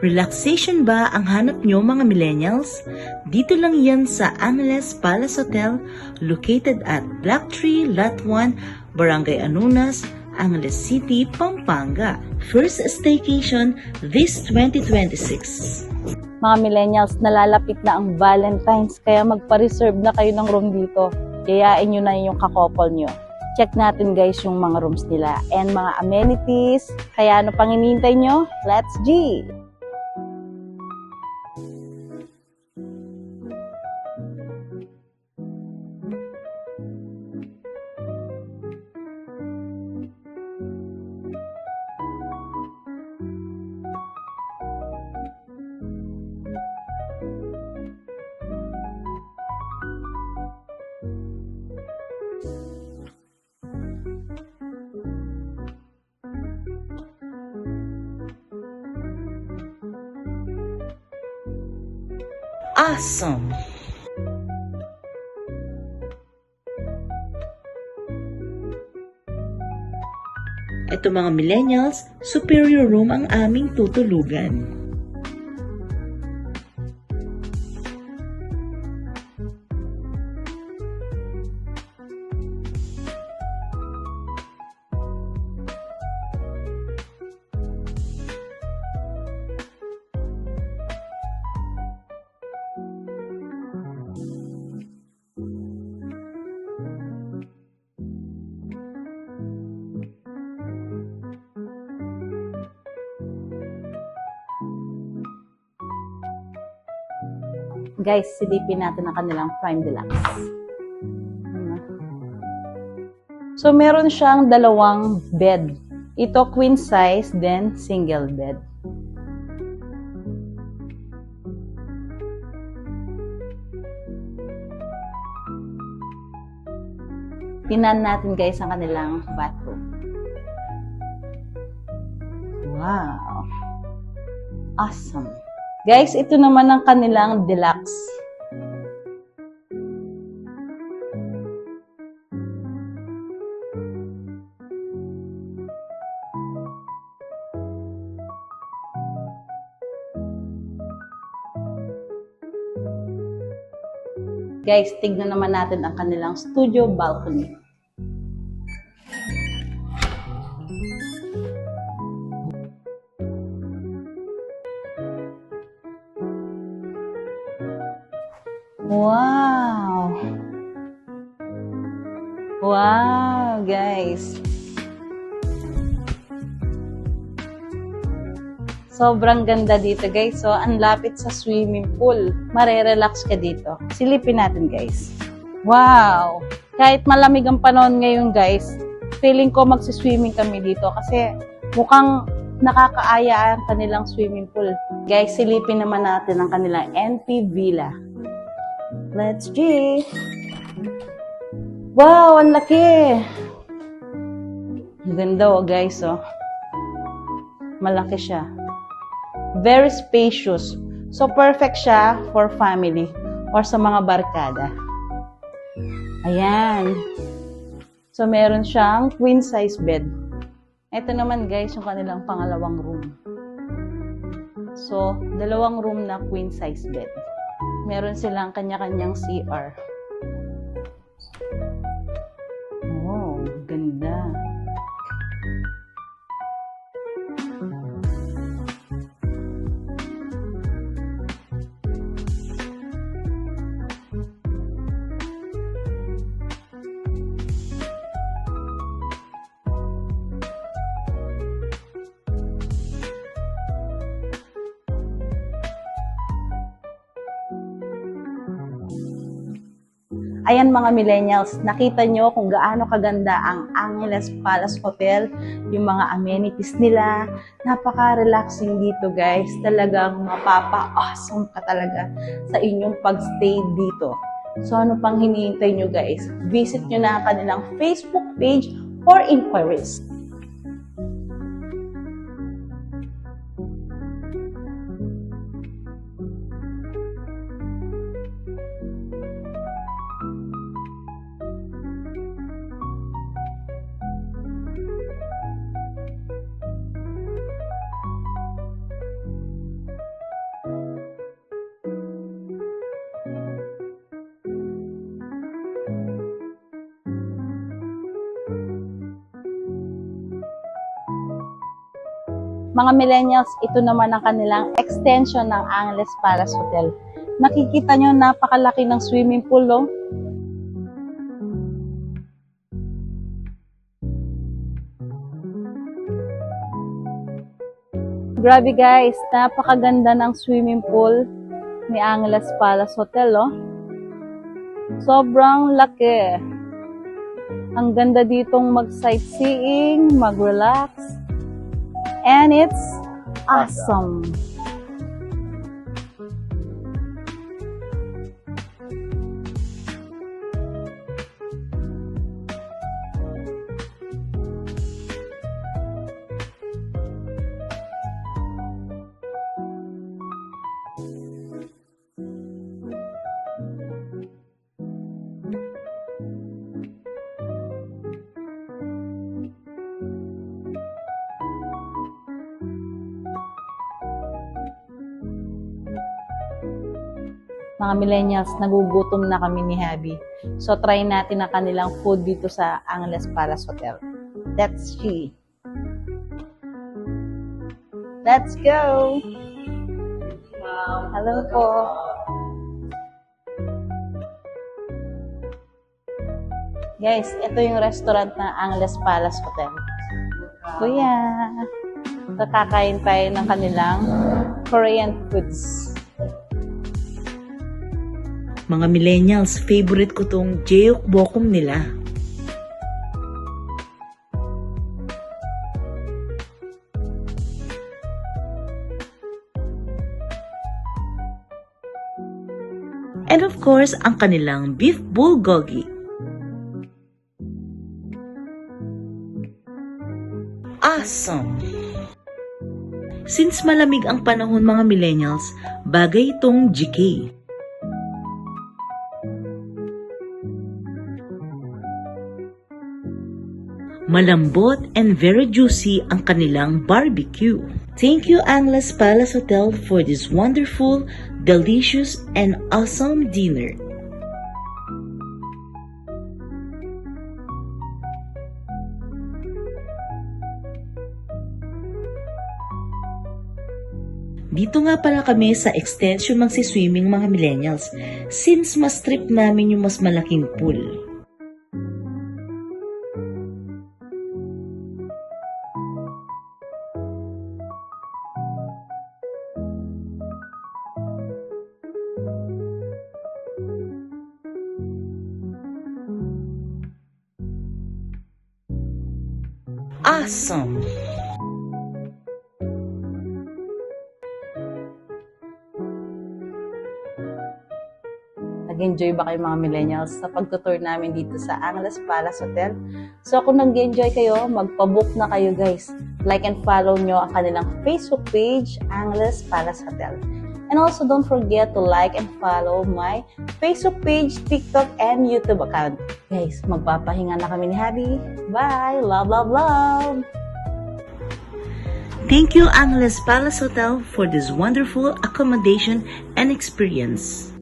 Relaxation ba ang hanap nyo mga millennials? Dito lang yan sa Angeles Palace Hotel, located at Black Tree, Lot 1, Barangay Anunas, Angeles City, Pampanga. First staycation this 2026. Mga millennials, nalalapit na ang Valentine's, kaya magpa-reserve na kayo ng room dito. Yayain nyo na yung kakopol nyo. Check natin guys yung mga rooms nila and mga amenities. Kaya ano pang hinihintay nyo? Let's G! Awesome! Ito mga millennials, superior room ang aming tutulugan. Guys, silipin natin ang kanilang Prime Deluxe. So, meron siyang dalawang bed. Ito queen size, then single bed. Tingnan natin guys ang kanilang bathroom. Wow! Awesome! Guys, ito naman ang kanilang deluxe. Guys, tignan naman natin ang kanilang studio balcony. Wow! Wow, guys! Sobrang ganda dito, guys. So, ang lapit sa swimming pool. Marerelax ka dito. Silipin natin, guys. Wow! Kahit malamig ang panahon ngayon, guys, feeling ko magsiswimming kami dito kasi mukhang nakakaaya ang kanilang swimming pool. Guys, silipin naman natin ang kanilang NP Villa. Let's G! Wow! Ang laki! Ang ganda, oh, guys, oh. Malaki siya. Very spacious. So, perfect siya for family or sa mga barkada. Ayan. So, meron siyang queen size bed. Ito naman, guys, yung kanilang pangalawang room. So, dalawang room na queen size bed. Meron silang kanya-kanyang CR. Oh, ganda. Ayan mga millennials, nakita nyo kung gaano kaganda ang Angeles Palace Hotel, yung mga amenities nila. Napaka-relaxing dito guys. Talagang mapapa-awesome ka talaga sa inyong pag-stay dito. So ano pang hinihintay nyo guys? Visit nyo na ang kanilang Facebook page for inquiries. Mga millennials, ito naman ang kanilang extension ng Angeles Palace Hotel. Nakikita nyo, napakalaki ng swimming pool, oh. Grabe guys, napakaganda ng swimming pool ni Angeles Palace Hotel, oh. Sobrang laki. Ang ganda ditong mag-sightseeing, mag-relax. And it's awesome. Mga millennials, nagugutom na kami ni Habi. So, try natin ang kanilang food dito sa Angeles Palace Hotel. That's she. Let's go! Hello po. Guys, ito yung restaurant ng Angeles Palace Hotel. Kuya, kakakain tayo ng kanilang Korean foods. Mga millennials, favorite ko tong jeokbokkum nila. And of course, ang kanilang beef bulgogi. Awesome! Since malamig ang panahon mga millennials, bagay itong GK. Malambot and very juicy ang kanilang barbecue. Thank you Angeles Palace Hotel for this wonderful, delicious, and awesome dinner. Dito nga pala kami sa extension magsiswimming mga millennials since mas trip namin yung mas malaking pool. Awesome! Nag-enjoy ba kayo mga millennials sa pagtutour namin dito sa Angeles Palace Hotel? So kung nag-enjoy kayo, magpabook na kayo guys. Like and follow nyo ang kanilang Facebook page, Angeles Palace Hotel. And also don't forget to like and follow my Facebook page, TikTok, and YouTube account. Guys, magpapahinga na kami ni Habi. Bye! Love, love, love! Thank you Angeles Palace Hotel for this wonderful accommodation and experience.